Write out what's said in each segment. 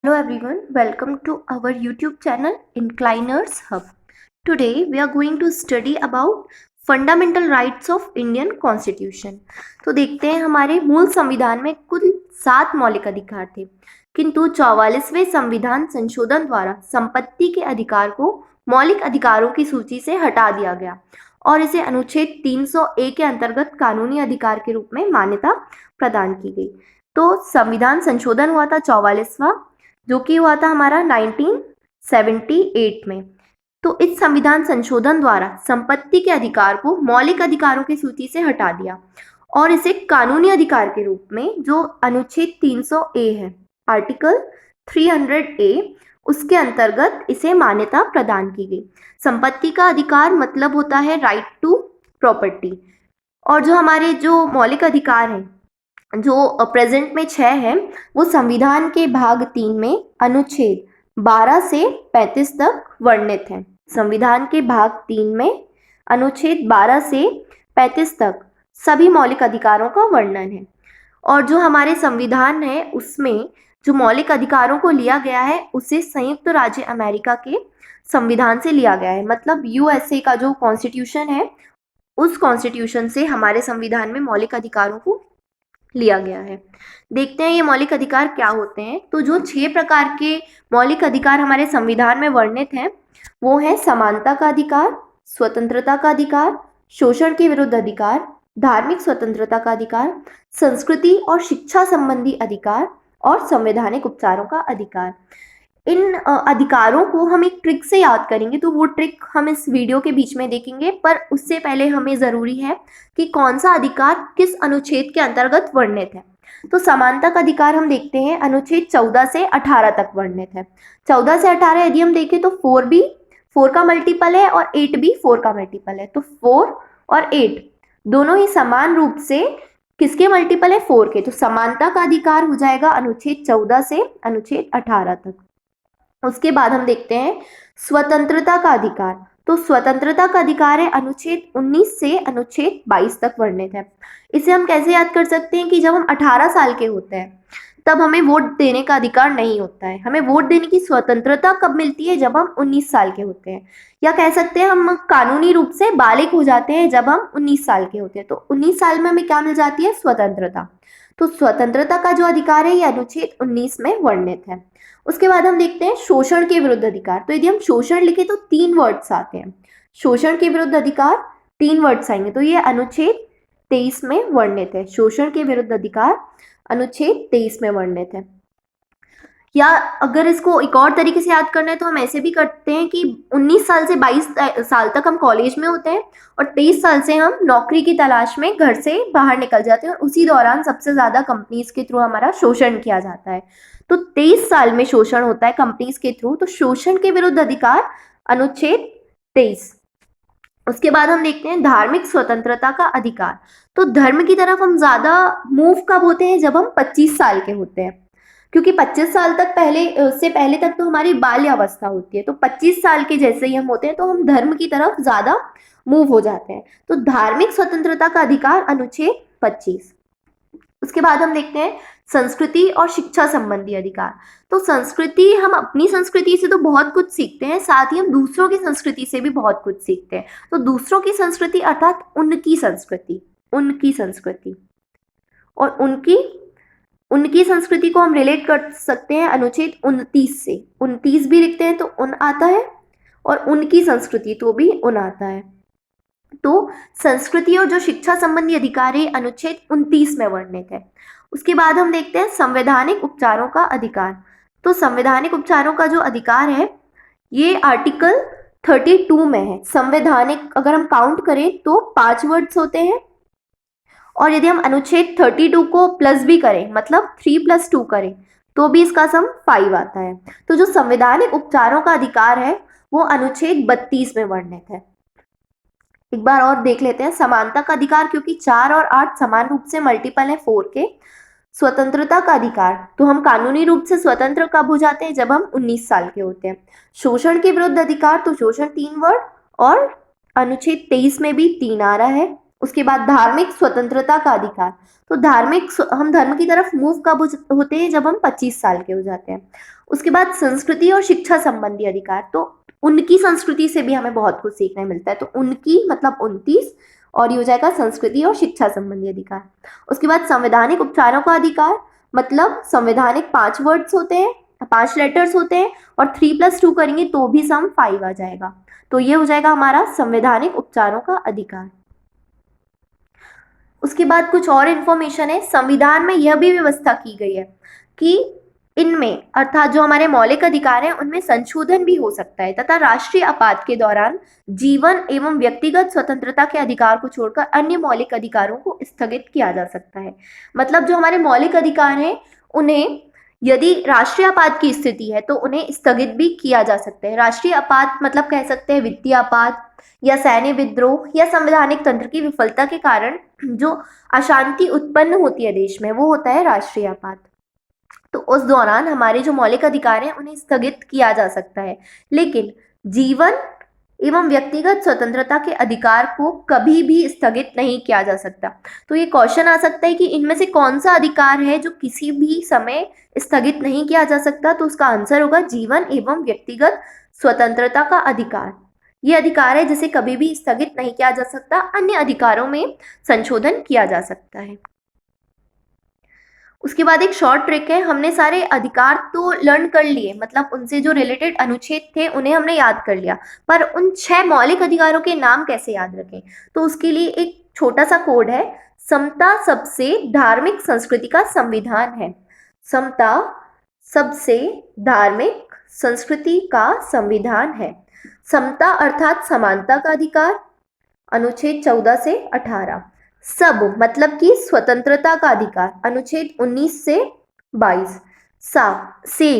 Hello everyone, welcome to our YouTube channel Incliners Hub. Today we are going to study about fundamental rights of Indian Constitution. तो देखते हैं हमारे मूल संविधान में कुल 7 मौलिक अधिकार थे, किंतु 44वें संविधान संशोधन द्वारा संपत्ति के अधिकार को मौलिक अधिकारों की सूची से हटा दिया गया और इसे अनुच्छेद 300A के अंतर्गत कानूनी अधिकार के रूप में मान्यता प्रदान की गई। तो संविधान संशोधन हुआ था 44वां, जो कि हुआ था हमारा 1978 में। तो इस संविधान संशोधन द्वारा संपत्ति के अधिकार को मौलिक अधिकारों की सूची से हटा दिया और इसे कानूनी अधिकार के रूप में, जो अनुच्छेद 300A है, आर्टिकल 300A, उसके अंतर्गत इसे मान्यता प्रदान की गई। संपत्ति का अधिकार मतलब होता है राइट टू प्रॉपर्टी, और जो हमारे जो मौलिक अधिकार हैं, जो प्रेजेंट में 6 है, वो संविधान के भाग 3 में अनुच्छेद 12 से 35 तक वर्णित है। संविधान के भाग 3 में अनुच्छेद 12 से 35 तक सभी मौलिक अधिकारों का वर्णन है। और जो हमारे संविधान है उसमें जो मौलिक अधिकारों को लिया गया है उसे संयुक्त राज्य अमेरिका के संविधान से लिया गया है। मतलब यूएसए का जो कॉन्स्टिट्यूशन है, उस कॉन्स्टिट्यूशन से हमारे संविधान में मौलिक अधिकारों को लिया गया है। देखते हैं ये मौलिक अधिकार क्या होते हैं। तो जो 6 प्रकार के मौलिक अधिकार हमारे संविधान में वर्णित हैं, वो है समानता का अधिकार, स्वतंत्रता का अधिकार, शोषण के विरुद्ध अधिकार, धार्मिक स्वतंत्रता का अधिकार, संस्कृति और शिक्षा संबंधी अधिकार और संवैधानिक उपचारों का अधिकार। इन अधिकारों को हम एक ट्रिक से याद करेंगे, तो वो ट्रिक हम इस वीडियो के बीच में देखेंगे। पर उससे पहले हमें ज़रूरी है कि कौन सा अधिकार किस अनुच्छेद के अंतर्गत वर्णित है। तो समानता का अधिकार हम देखते हैं अनुच्छेद 14 से 18 तक वर्णित है। 14 से 18 यदि हम देखें तो 4 भी 4 का मल्टीपल है और 8 भी 4 का मल्टीपल है। तो 4 और 8 दोनों ही समान रूप से किसके मल्टीपल है? 4 के। तो समानता का अधिकार हो जाएगा अनुच्छेद 14 से अनुच्छेद 18 तक। उसके बाद हम देखते हैं स्वतंत्रता का अधिकार। तो स्वतंत्रता का अधिकार है अनुच्छेद 19 से अनुच्छेद 22 तक वर्णित है। इसे हम कैसे याद कर सकते हैं कि जब हम 18 साल के होते हैं तब हमें वोट देने का अधिकार नहीं होता है। हमें वोट देने की स्वतंत्रता कब मिलती है? जब हम 19 साल के होते हैं, या कह सकते हैं हम कानूनी रूप से बालिग हो जाते हैं जब हम 19 साल के होते हैं। तो 19 साल में हमें क्या मिल जाती है? स्वतंत्रता। तो स्वतंत्रता का जो अधिकार है ये अनुच्छेद 19 में वर्णित है। उसके बाद हम देखते हैं शोषण के विरुद्ध अधिकार। तो यदि हम शोषण लिखे तो 3 वर्ड्स आते हैं। शोषण के विरुद्ध अधिकार 3 वर्ड्स आएंगे, तो ये अनुच्छेद 23 में वर्णित है। शोषण के विरुद्ध अधिकार अनुच्छेद 23 में वर्णित है। या अगर इसको एक और तरीके से याद करना है तो हम ऐसे भी करते हैं कि 19 साल से 22 साल तक हम कॉलेज में होते हैं और 23 साल से हम नौकरी की तलाश में घर से बाहर निकल जाते हैं, और उसी दौरान सबसे ज़्यादा कंपनीज के थ्रू हमारा शोषण किया जाता है। तो 23 साल में शोषण होता है कंपनीज के थ्रू। तो शोषण के विरुद्ध अधिकार अनुच्छेद 23। उसके बाद हम देखते हैं धार्मिक स्वतंत्रता का अधिकार। तो धर्म की तरफ हम ज़्यादा मूव कब होते हैं? जब हम 25 साल के होते हैं, क्योंकि 25 साल तक से पहले तक तो हमारी बाल्य अवस्था होती है। तो 25 साल के जैसे ही हम होते हैं तो हम धर्म की तरफ ज़्यादा मूव हो जाते हैं। तो धार्मिक स्वतंत्रता का अधिकार अनुच्छेद 25। उसके बाद हम देखते हैं संस्कृति और शिक्षा संबंधी अधिकार। तो संस्कृति, हम अपनी संस्कृति से तो बहुत कुछ सीखते हैं, साथ ही हम दूसरों की संस्कृति से भी बहुत कुछ सीखते हैं। तो दूसरों की संस्कृति अर्थात उनकी संस्कृति और उनकी संस्कृति को हम रिलेट कर सकते हैं अनुच्छेद 29 से। 29 भी लिखते हैं तो उन आता है, और उनकी संस्कृति तो भी उन आता है। तो संस्कृति और जो शिक्षा संबंधी अधिकार है अनुच्छेद 29 में वर्णित है। उसके बाद हम देखते हैं संवैधानिक उपचारों का अधिकार। तो संवैधानिक उपचारों का जो अधिकार है ये आर्टिकल 32 में है। संवैधानिक अगर हम काउंट करें तो 5 वर्ड्स होते हैं, और यदि हम अनुच्छेद 32 को प्लस भी करें, मतलब 3 + 2 करें, तो भी इसका सम 5 आता है। तो जो संवैधानिक उपचारों का अधिकार है वो अनुच्छेद 32 में वर्णित है। एक बार और देख लेते हैं समानता का अधिकार, क्योंकि 4 और 8 समान रूप से मल्टीपल है 4 के। स्वतंत्रता का अधिकार, तो हम कानूनी रूप से स्वतंत्र कब हो जाते हैं? जब हम 19 साल के होते हैं। शोषण के विरुद्ध अधिकार, तो शोषण 3 वर्ड, और अनुच्छेद 23 में भी 3 आ रहा है। उसके बाद धार्मिक स्वतंत्रता का अधिकार। तो हम धर्म की तरफ मूव कब होते हैं, जब हम 25 साल के हो जाते हैं। उसके बाद संस्कृति और शिक्षा संबंधी अधिकार। तो उनकी संस्कृति से भी हमें बहुत कुछ सीखने मिलता है। तो उनकी मतलब 29, और ये हो जाएगा संस्कृति और शिक्षा संबंधी अधिकार। उसके बाद संवैधानिक उपचारों का अधिकार, मतलब संवैधानिक 5 वर्ड्स होते हैं, 5 लेटर्स होते हैं, और 3+2 करेंगे तो भी सम 5 आ जाएगा। तो ये हो जाएगा हमारा संवैधानिक उपचारों का अधिकार। उसके बाद कुछ और इन्फॉर्मेशन है। संविधान में यह भी व्यवस्था की गई है कि इनमें अर्थात जो हमारे मौलिक अधिकार हैं उनमें संशोधन भी हो सकता है, तथा राष्ट्रीय आपात के दौरान जीवन एवं व्यक्तिगत स्वतंत्रता के अधिकार को छोड़कर अन्य मौलिक अधिकारों को स्थगित किया जा सकता है। मतलब जो हमारे मौलिक अधिकार हैं उन्हें यदि राष्ट्रीय आपात की स्थिति है तो उन्हें स्थगित भी किया जा सकता है। राष्ट्रीय आपात मतलब कह सकते हैं वित्तीय आपात या सैन्य विद्रोह या संवैधानिक तंत्र की विफलता के कारण जो अशांति उत्पन्न होती है देश में, वो होता है राष्ट्रीय आपात। तो उस दौरान हमारे जो मौलिक अधिकार हैं उन्हें स्थगित किया जा सकता है, लेकिन जीवन एवं व्यक्तिगत स्वतंत्रता के अधिकार को कभी भी स्थगित नहीं किया जा सकता। तो ये क्वेश्चन आ सकता है कि इनमें से कौन सा अधिकार है जो किसी भी समय स्थगित नहीं किया जा सकता। तो उसका आंसर होगा जीवन एवं व्यक्तिगत स्वतंत्रता का अधिकार। ये अधिकार है जिसे कभी भी स्थगित नहीं किया जा सकता, अन्य अधिकारों में संशोधन किया जा सकता है। उसके बाद एक शॉर्ट ट्रिक है। हमने सारे अधिकार तो लर्न कर लिए, मतलब उनसे जो रिलेटेड अनुच्छेद थे उन्हें हमने याद कर लिया, पर उन 6 मौलिक अधिकारों के नाम कैसे याद रखें, तो उसके लिए एक छोटा सा कोड है। समता सबसे धार्मिक संस्कृति का संविधान है। समता सबसे धार्मिक संस्कृति का संविधान है। समता अर्थात समानता का अधिकार, अनुच्छेद 14 से 18। सब मतलब कि स्वतंत्रता का अधिकार, अनुच्छेद 19 से 22।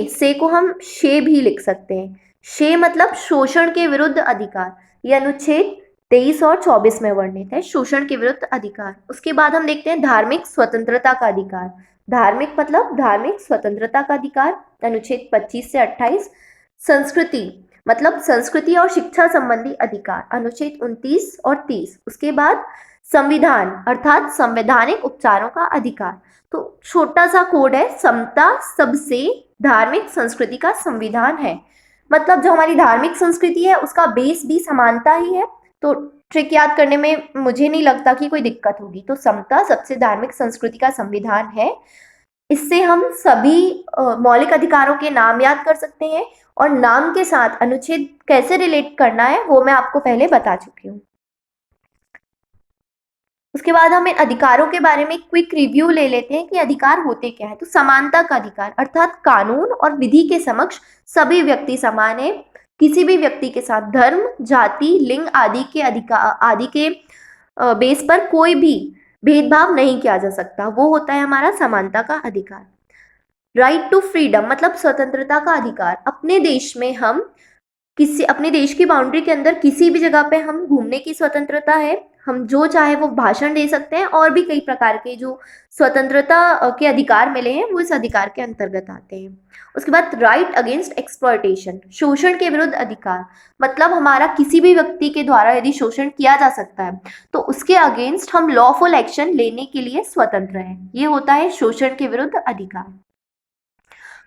से को हम शे भी लिख सकते हैं। शे मतलब शोषण के विरुद्ध अधिकार, यह अनुच्छेद 23 और 24 में वर्णित है, शोषण के विरुद्ध अधिकार। उसके बाद हम देखते हैं धार्मिक स्वतंत्रता का अधिकार। धार्मिक मतलब धार्मिक स्वतंत्रता का अधिकार, अनुच्छेद 25 से 28। संस्कृति मतलब संस्कृति और शिक्षा संबंधी अधिकार, अनुच्छेद 29 और 30। उसके बाद संविधान अर्थात संवैधानिक उपचारों का अधिकार। तो छोटा सा कोड है, समता सबसे धार्मिक संस्कृति का संविधान है। मतलब जो हमारी धार्मिक संस्कृति है उसका बेस भी समानता ही है। तो ट्रिक याद करने में मुझे नहीं लगता कि कोई दिक्कत होगी। तो समता सबसे धार्मिक संस्कृति का संविधान है। इससे हम सभी मौलिक अधिकारों के नाम याद कर सकते हैं, और नाम के साथ अनुच्छेद कैसे रिलेट करना है वो मैं आपको पहले बता चुकी हूँ। उसके बाद हम इन अधिकारों के बारे में क्विक रिव्यू ले लेते हैं कि अधिकार होते क्या है। तो समानता का अधिकार अर्थात कानून और विधि के समक्ष सभी व्यक्ति समान है। किसी भी व्यक्ति के साथ धर्म, जाति, लिंग आदि के बेस पर कोई भी भेदभाव नहीं किया जा सकता, वो होता है हमारा समानता का अधिकार। राइट टू फ्रीडम मतलब स्वतंत्रता का अधिकार। अपने देश की बाउंड्री के अंदर किसी भी जगह पे हम घूमने की स्वतंत्रता है, हम जो चाहे वो भाषण दे सकते हैं, और भी कई प्रकार के जो स्वतंत्रता के अधिकार मिले हैं वो इस अधिकार के अंतर्गत आते हैं। उसके बाद राइट अगेंस्ट एक्सप्लॉयटेशन, शोषण के विरुद्ध अधिकार। मतलब हमारा किसी भी व्यक्ति के द्वारा यदि शोषण किया जा सकता है तो उसके अगेंस्ट हम लॉफुल एक्शन लेने के लिए स्वतंत्र हैं, ये होता है शोषण के विरुद्ध अधिकार।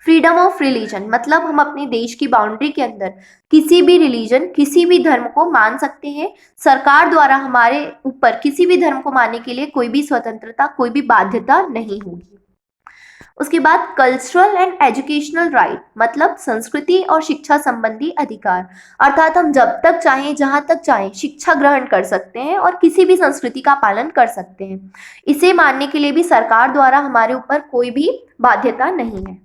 फ्रीडम ऑफ रिलीजन मतलब हम अपने देश की बाउंड्री के अंदर किसी भी रिलीजन, किसी भी धर्म को मान सकते हैं। सरकार द्वारा हमारे ऊपर किसी भी धर्म को मानने के लिए कोई भी स्वतंत्रता, कोई भी बाध्यता नहीं होगी। उसके बाद कल्चरल एंड एजुकेशनल राइट मतलब संस्कृति और शिक्षा संबंधी अधिकार। अर्थात हम जब तक चाहें, जहां तक चाहें शिक्षा ग्रहण कर सकते हैं और किसी भी संस्कृति का पालन कर सकते हैं। इसे मानने के लिए भी सरकार द्वारा हमारे ऊपर कोई भी बाध्यता नहीं है।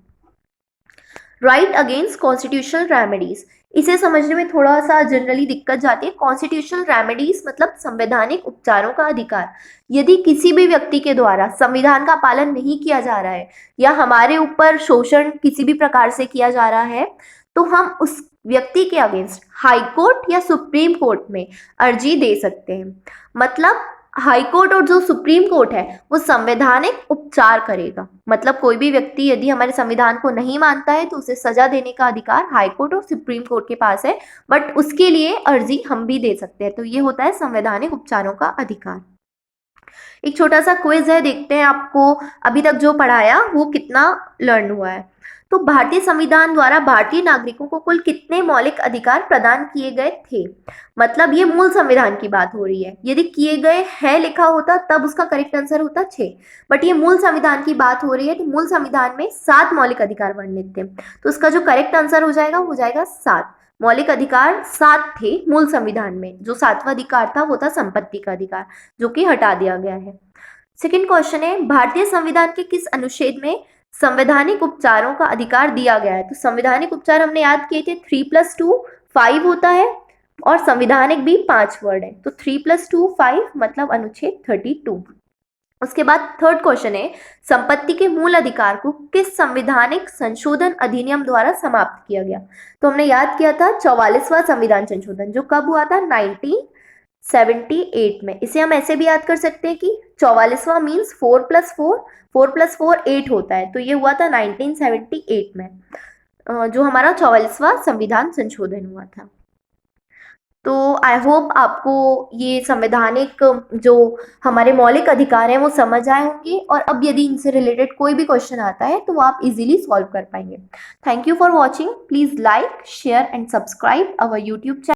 राइट अगेंस्ट कॉन्स्टिट्यूशनल रेमेडीज, इसे समझने में थोड़ा सा जनरली दिक्कत जाती है। कॉन्स्टिट्यूशनल रेमेडीज मतलब संवैधानिक उपचारों का अधिकार। यदि किसी भी व्यक्ति के द्वारा संविधान का पालन नहीं किया जा रहा है या हमारे ऊपर शोषण किसी भी प्रकार से किया जा रहा है तो हम उस व्यक्ति के अगेंस्ट हाई कोर्ट या सुप्रीम कोर्ट में अर्जी दे सकते हैं। मतलब हाई कोर्ट और जो सुप्रीम कोर्ट है वो संवैधानिक उपचार करेगा। मतलब कोई भी व्यक्ति यदि हमारे संविधान को नहीं मानता है तो उसे सजा देने का अधिकार हाई कोर्ट और सुप्रीम कोर्ट के पास है, बट उसके लिए अर्जी हम भी दे सकते हैं। तो ये होता है संवैधानिक उपचारों का अधिकार। एक छोटा सा क्विज है, देखते हैं आपको अभी तक जो पढ़ाया वो कितना लर्न हुआ है। तो भारतीय संविधान द्वारा भारतीय नागरिकों को कुल कितने मौलिक अधिकार प्रदान किए गए थे? मतलब ये मूल संविधान की बात हो रही है, यदि किए गए है लिखा होता तब उसका करेक्ट आंसर होता 6, बट ये मूल संविधान की बात हो रही है, तो मूल संविधान में 7 मौलिक अधिकार वर्णित थे, तो उसका जो करेक्ट आंसर हो जाएगा 7। मौलिक अधिकार 7 थे मूल संविधान में, जो 7वां अधिकार था वो था संपत्ति का अधिकार, जो कि हटा दिया गया है। सेकंड क्वेश्चन है, भारतीय संविधान के किस अनुच्छेद में संवैधानिक उपचारों का अधिकार दिया गया है? तो संवैधानिक उपचार हमने याद किए थे 3+2 5 होता है, और संविधानिक भी 5 वर्ड है, तो 3+2 5 मतलब अनुच्छेद 32। उसके बाद थर्ड क्वेश्चन है, संपत्ति के मूल अधिकार को किस संवैधानिक संशोधन अधिनियम द्वारा समाप्त किया गया? तो हमने याद किया था 44वां संविधान संशोधन, जो कब हुआ था? 1978 में। इसे हम ऐसे भी याद कर सकते हैं कि 44वां मीन्स 4+4, 4+4 8 होता है, तो ये हुआ था 1978 में, जो हमारा 44वां संविधान संशोधन हुआ था। तो आई होप आपको ये संवैधानिक जो हमारे मौलिक अधिकार हैं वो समझ आए होंगे, और अब यदि इनसे रिलेटेड कोई भी क्वेश्चन आता है तो वो आप इजीली सॉल्व कर पाएंगे। Thank you for watching. Please like, share and subscribe our YouTube channel.